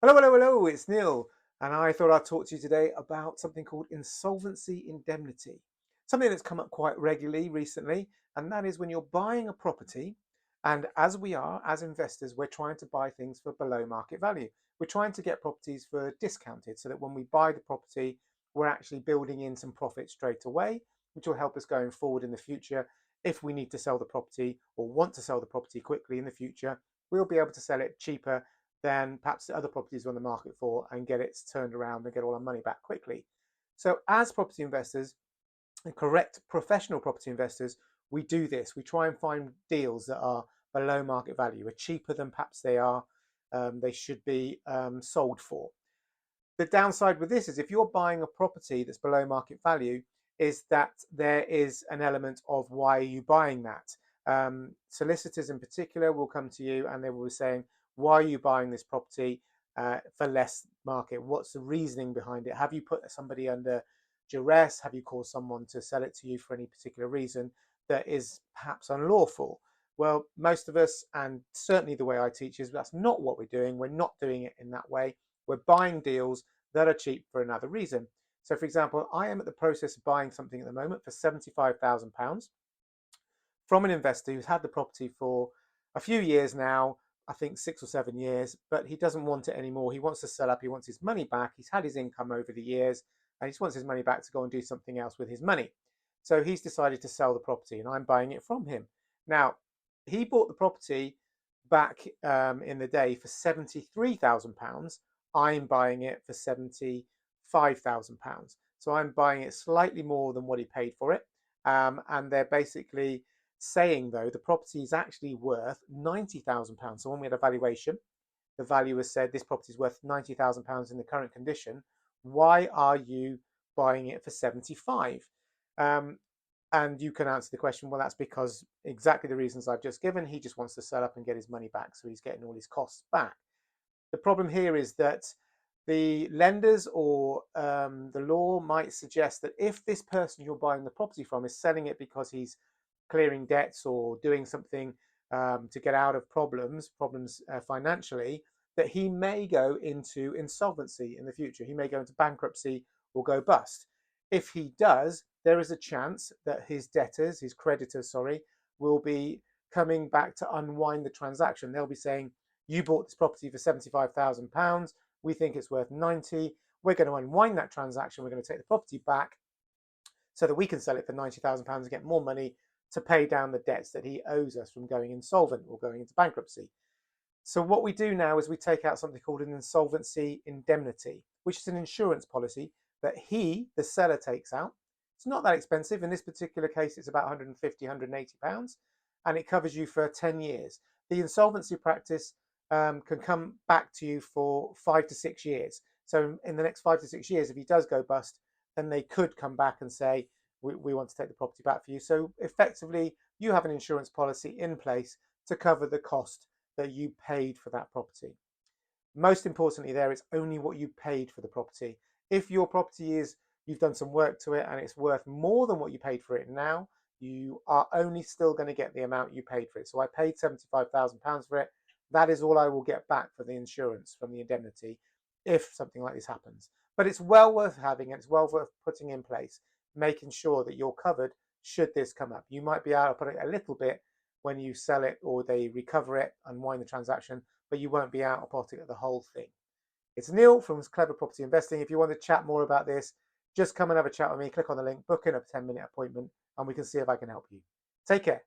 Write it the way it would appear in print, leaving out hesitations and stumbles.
Hello, it's Neil, and I thought I'd talk to you today about something called insolvency indemnity. Something that's come up quite regularly recently, and that is when you're buying a property, and as we are, as investors, we're trying to buy things for below market value. We're trying to get properties for discounted so that when we buy the property, we're actually building in some profit straight away, which will help us going forward in the future. If we need to sell the property or want to sell the property quickly in the future, we'll be able to sell it cheaper than perhaps the other properties are on the market for and get it turned around and get all our money back quickly. So as property investors, and correct professional property investors, we do this. We try and find deals that are below market value, are cheaper than perhaps they should be sold for. The downside with this is if you're buying a property that's below market value, is that there is an element of why are you buying that. Solicitors in particular will come to you and they will be saying, why are you buying this property for less market? What's the reasoning behind it? Have you put somebody under duress? Have you caused someone to sell it to you for any particular reason that is perhaps unlawful? Well, most of us, and certainly the way I teach, is that's not what we're doing. We're not doing it in that way. We're buying deals that are cheap for another reason. So, for example, I am at the process of buying something at the moment for £75,000 from an investor who's had the property for a few years now, I think 6 or 7 years, but he doesn't want it anymore. He wants to sell up. He wants his money back. He's had his income over the years and he just wants his money back to go and do something else with his money. So he's decided to sell the property and I'm buying it from him. Now, he bought the property back in the day for £73,000. I'm buying it for £75,000. So I'm buying it slightly more than what he paid for it. And they're basically saying, though, the property is actually worth £90,000. So when we had a valuation, the valuer said this property is worth £90,000 in the current condition. Why are you buying it for 75? And you can answer the question, well, that's because exactly the reasons I've just given. He just wants to sell up and get his money back, so he's getting all his costs back. The problem here is that the lenders or the law might suggest that if this person you're buying the property from is selling it because he's clearing debts or doing something to get out of problems financially, that he may go into insolvency in the future. He may go into bankruptcy or go bust. If he does, there is a chance that his debtors, his creditors, will be coming back to unwind the transaction. They'll be saying, you bought this property for £75,000. We think it's worth 90. We're going to unwind that transaction. We're going to take the property back so that we can sell it for £90,000 and get more money to pay down the debts that he owes us from going insolvent or going into bankruptcy. So what we do now is we take out something called an insolvency indemnity, which is an insurance policy that he, the seller, takes out. It's not that expensive. In this particular case, it's about £150, £180, and it covers you for 10 years. The insolvency practice can come back to you for 5 to 6 years. So in the next 5 to 6 years, if he does go bust, then they could come back and say, we want to take the property back for you. So effectively, you have an insurance policy in place to cover the cost that you paid for that property. Most importantly there, it's only what you paid for the property. If your property is, you've done some work to it and it's worth more than what you paid for it now, you are only still going to get the amount you paid for it. So I paid £75,000 for it. That is all I will get back for the insurance from the indemnity if something like this happens. But it's well worth having and it's well worth putting in place, making sure that you're covered should this come up. You might be able to put it a little bit when you sell it or they recover it, unwind the transaction, but you won't be out of pocket at the whole thing. It's Neil from Clever Property Investing. If you want to chat more about this, just come and have a chat with me. Click on the link, book in a 10-minute appointment, and we can see if I can help you. Take care.